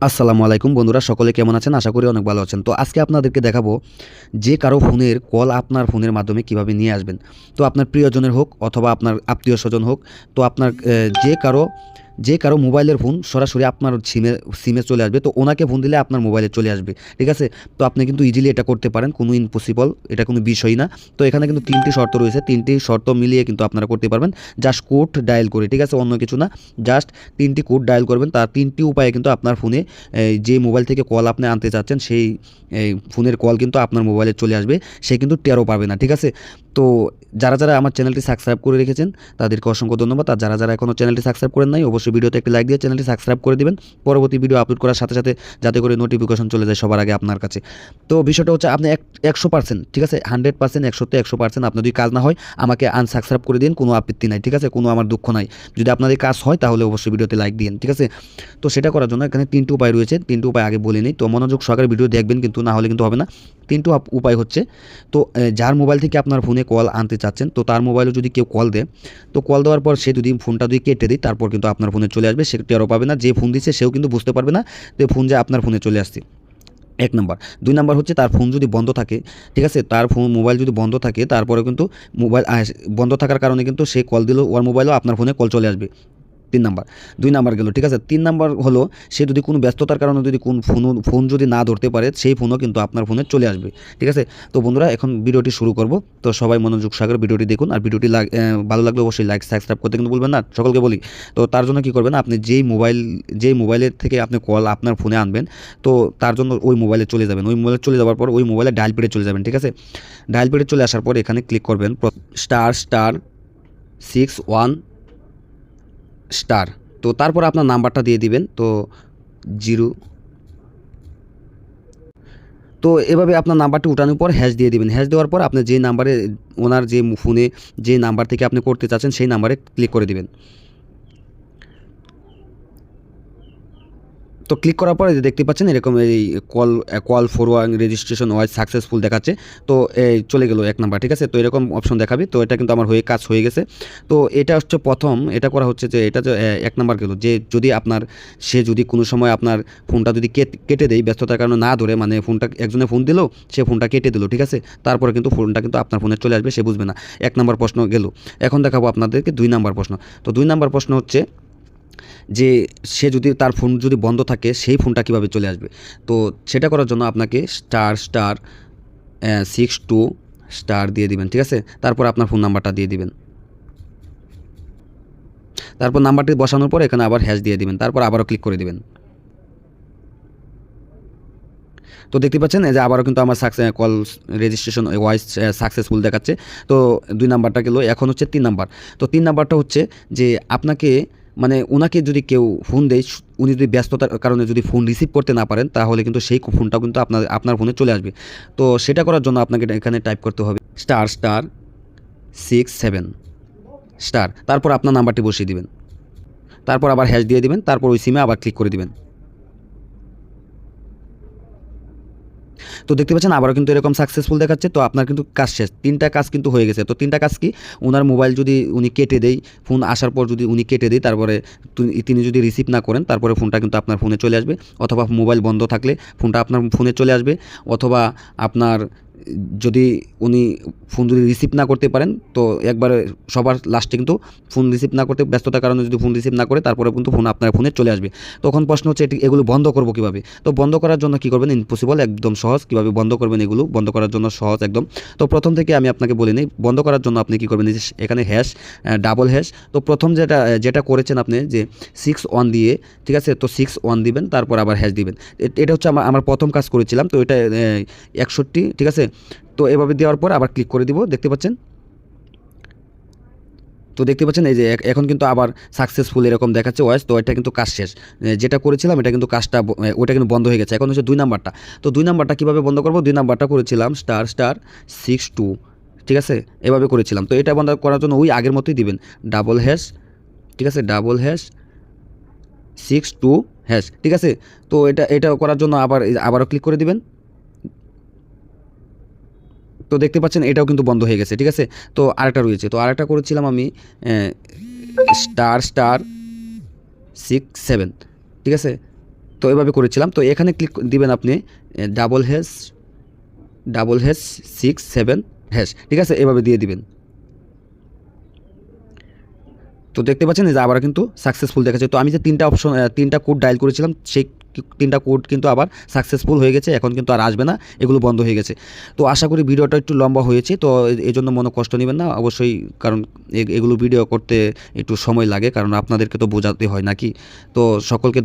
আসসালামু আলাইকুম বন্ধুরা, সকলে কেমন আছেন? আশা করি অনেক ভালো আছেন। তো আজকে আপনাদেরকে দেখাবো যে কারো ফোনের কল আপনার ফোনের মাধ্যমে কিভাবে নিয়ে আসবেন। তো আপনার প্রিয়জনের হোক অথবা আপনার আত্মীয়স্বজন হোক, তো আপনার যে কারো মোবাইলের ফোন সরাসরি আপনার সিমে চলে আসবে। তো ওনাকে ফোন দিলে আপনার মোবাইলে চলে আসবে, ঠিক আছে? তো আপনি কিন্তু ইজিলি এটা করতে পারেন, কোনো ইম্পসিবল, এটা কোনো বিষয় না। তো এখানে কিন্তু 3টি শর্ত রয়েছে, 3টি শর্ত মিলিয়ে কিন্তু আপনারা করতে পারবেন। জাস্ট কোড ডায়াল করে, ঠিক আছে? অন্য কিছু না, জাস্ট 3টি কোড ডায়াল করবেন। তার 3টি উপায়ে কিন্তু আপনার ফোনে যে মোবাইল থেকে কল আপনি আনতে চাচ্ছেন সেই ফোনের কল কিন্তু আপনার মোবাইলে চলে আসবে। সে কিন্তু টেরও পাবে না, ঠিক আছে? তো যারা আমার চ্যানেলটি সাবস্ক্রাইব করে রেখেছেন তাদেরকে অসংখ্য ধন্যবাদ। আর যারা এখনও চ্যানেলটি সাবস্ক্রাইব করেন নাই, অবশ্যই ভিডিওতে একটি লাইক দিয়ে চ্যানেলটি সাবস্ক্রাইব করে দিবেন, পরবর্তী ভিডিও আপলোড করার সাথে সাথে যাতে করে নোটিফিকেশন চলে যায় সবার আগে আপনার কাছে। তো বিষয়টা হচ্ছে আপনি 100%, ঠিক আছে? 100%, 100% আপনার যদি কাজ না হয় আমাকে আনসাবস্ক্রাইব করে দিন, কোনো আপত্তি নাই, ঠিক আছে? কোনো আমার দুঃখ নাই। যদি আপনাদের কাজ হয় তাহলে অবশ্যই ভিডিওতে লাইক দিন, ঠিক আছে? তো সেটা করার জন্য এখানে 3টি উপায় রয়েছে। 3টি উপায় আগে বলে নিই, তো মনোযোগ সহকারে ভিডিও দেখবেন কিন্তু, না হলে কিন্তু হবে না। 3টি উপায় হচ্ছে, তো যার মোবাইল থেকে আপনার ফোনে কল আনতে চাচ্ছেন, তো তার মোবাইলে যদি কেউ কল দেয়, তো কল দেওয়ার পর সে যদি ফোনটা যদি কেটে দেয়, তারপর কিন্তু আপনার ফোনে চলে আসবে। সে টেরও পাবে না, যে ফোন দিচ্ছে সেও কিন্তু বুঝতে পারবে না যে ফোন যে আপনার ফোনে চলে আসছে। 1 নাম্বার। 2 নাম্বার হচ্ছে, তার ফোন যদি বন্ধ থাকে, ঠিক আছে? তার মোবাইল যদি বন্ধ থাকে, তারপরেও কিন্তু মোবাইল বন্ধ থাকার কারণে কিন্তু সে কল দিলেও ওর মোবাইলেও আপনার ফোনে কল চলে আসবে। 3 নাম্বার। 2 নাম্বার গেল, ঠিক আছে? 3 নাম্বার হলো, সে যদি কোনো ব্যস্ততার কারণে যদি কোন ফোন যদি না ধরতে পারে, সেই ফোনও কিন্তু আপনার ফোনে চলে আসবে, ঠিক আছে? তো বন্ধুরা, এখন ভিডিওটি শুরু করব। তো সবাই মনোযোগ সহকারে ভিডিওটি দেখুন, আর ভিডিওটি ভালো লাগলে অবশ্যই লাইক সাবস্ক্রাইব করতে কিন্তু ভুলবেন না, সকলকে বলি। তো তার জন্য কী করবেন, আপনি যেই মোবাইলের থেকে আপনি কল আপনার ফোনে আনবেন, তো তার জন্য ওই মোবাইলে চলে যাবেন। ওই মোবাইলে চলে যাওয়ার পর ওই মোবাইলে ডায়াল পেডে চলে যাবেন, ঠিক আছে? ডায়াল পেডে চলে আসার পর এখানে ক্লিক করবেন ***61***। তো তারপর আপনার নাম্বারটা দিয়ে দিবেন, তো 0। তো এভাবে আপনার নাম্বারটি উঠানোর পর হ্যাশ দিয়ে দিবেন। হ্যাশ দেওয়ার পর আপনি যে নাম্বারে, ওনার যে ফোনে যে নাম্বার থেকে আপনি করতে চাচ্ছেন সেই নাম্বারে ক্লিক করে দিবেন। তো ক্লিক করার পরে যে দেখতে পাচ্ছেন এরকম এই call forward registration wise successful দেখাচ্ছে। তো এই চলে গেল 1 নাম্বার, ঠিক আছে? তো এরকম অপশন দেখাবে। তো এটা কিন্তু আমার কাজ হয়ে গেছে। তো এটা হচ্ছে প্রথম, এটা করা হচ্ছে যে এটা যে 1 নাম্বার গেল, যে যদি সে যদি কোনো সময় আপনার ফোনটা যদি কেটে দেয়, ব্যস্ততার কারণে না ধরে, মানে ফোনটা একজনে ফোন দিল, সে ফোনটা কেটে দিল, ঠিক আছে? তারপরে কিন্তু ফোনটা কিন্তু আপনার ফোনে চলে আসবে, সে বুঝবে না। 1 নাম্বার প্রশ্ন গেল। এখন দেখাবো আপনাদেরকে 2 নাম্বার প্রশ্ন। তো 2 নাম্বার প্রশ্ন হচ্ছে যে সে যদি তার ফোন যদি বন্ধ থাকে, সেই ফোনটা কীভাবে চলে আসবে। তো সেটা করার জন্য আপনাকে ***62* দিয়ে দিবেন, ঠিক আছে? তারপর আপনার ফোন নাম্বারটা দিয়ে দিবেন। তারপর নাম্বারটি বসানোর পর এখানে আবার হ্যাশ দিয়ে দিবেন, তারপর আবারও ক্লিক করে দিবেন। তো দেখতে পাচ্ছেন এই যে আবারও কিন্তু আমার কল রেজিস্ট্রেশন ওয়াইজ সাকসেসফুল দেখাচ্ছে। তো 2 নাম্বারটা গেল। এখন হচ্ছে 3 নাম্বার। তো 3 নাম্বারটা হচ্ছে যে আপনাকে, মানে ওনাকে যদি কেউ ফোন দেয়, উনি যদি ব্যস্ততার কারণে যদি ফোন রিসিভ করতে না পারেন, তাহলে কিন্তু সেই ফোনটাও কিন্তু আপনার ফোনে চলে আসবে। তো সেটা করার জন্য আপনাকে এখানে টাইপ করতে হবে ***67** তারপর আপনার নাম্বারটি বসিয়ে দিবেন, তারপর আবার হ্যাশ দিয়ে দিবেন, তারপর ওই সিমে আবার ক্লিক করে দিবেন। তো দেখতে পাচ্ছেন আবারও কিন্তু এরকম সাকসেসফুল দেখাচ্ছে। তো আপনার কিন্তু কাজ শেষ, 3টা কাজ কিন্তু হয়ে গেছে। তো 3টা কাজ কি, ওনার মোবাইল যদি উনি কেটে দেয়, ফোন আসার পর যদি উনি কেটে দেয়, তারপরে তিনি যদি রিসিভ না করেন, তারপরে ফোনটা কিন্তু আপনার ফোনে চলে আসবে। অথবা মোবাইল বন্ধ থাকলে ফোনটা আপনার ফোনে চলে আসবে। অথবা আপনার যদি উনি ফোন যদি রিসিভ না করতে পারেন, তো একবারে সবার লাস্টে কিন্তু ফোন রিসিভ না করতে, ব্যস্ততার কারণে যদি ফোন রিসিভ না করে, তারপরে কিন্তু ফোন আপনার ফোনে চলে আসবে। তখন প্রশ্ন হচ্ছে এগুলো বন্ধ করবো কীভাবে। তো বন্ধ করার জন্য কী করবেন, ইম্পসিবল, একদম সহজ। কীভাবে বন্ধ করবেন, এগুলো বন্ধ করার জন্য সহজ একদম। তো প্রথম থেকে আমি আপনাকে বলে নিই, বন্ধ করার জন্য আপনি কী করবেন, যে এখানে ডাবল হ্যাশ। তো প্রথম যেটা করেছেন আপনি, যে 61 দিয়ে, ঠিক আছে? তো 61 দিবেন, তারপর আবার হ্যাশ দিবেন। এটা হচ্ছে আমার প্রথম কাজ করেছিলাম। তো এটা 61, ঠিক আছে? তো এভাবে দেওয়ার পর আবার ক্লিক করে দিব, দেখতে পাচ্ছেন। তো দেখতে পাচ্ছেন এই যে এখন কিন্তু আবার সাকসেসফুল এরকম দেখাচ্ছে ওয়াইস। তো এটা কিন্তু কাজ শেষ, যেটা করেছিলাম এটা কিন্তু কাজটা ওটা কিন্তু বন্ধ হয়ে গেছে। এখন হচ্ছে 2 নাম্বারটা। তো 2 নাম্বারটা কীভাবে বন্ধ করবো, 2 নাম্বারটা করেছিলাম ***62, ঠিক আছে? এভাবে করেছিলাম। তো এটা বন্ধ করার জন্য ওই আগের মতোই দিবেন, ডাবল হ্যাশ, ঠিক আছে? ***62#, ঠিক আছে? তো এটা করার জন্য আবারও ক্লিক করে দিবেন। তো দেখতে পাচ্ছেন এটাও কিন্তু বন্ধ হয়ে গেছে, ঠিক আছে? তো আরেকটা রয়েছে। তো আরেকটা করেছিলাম আমি ***67, ঠিক আছে? তো এভাবে করেছিলাম। তো এখানে ক্লিক দিবেন আপনি ###6 7#, ঠিক আছে, এভাবে দিয়ে দিবেন। তো দেখতে পাচ্ছেন যে আবার কিন্তু সাকসেসফুল দেখাচ্ছে। তো আমি যে 3টা অপশন 3টা কোড ডায়াল করেছিলাম সেই 3টা কোড কিন্তু আবার সাকসেসফুল হয়ে গেছে, এখন কিন্তু আর আসবে না, এগুলো বন্ধ হয়ে গেছে। তো আশা করি ভিডিওটা একটু লম্বা হয়েছে, তো এই জন্য মনে কষ্ট নেবেন না অবশ্যই, কারণ এগুলো ভিডিও করতে একটু সময় লাগে, কারণ আপনাদেরকে তো বোঝাতে হয় নাকি। তো সকলকে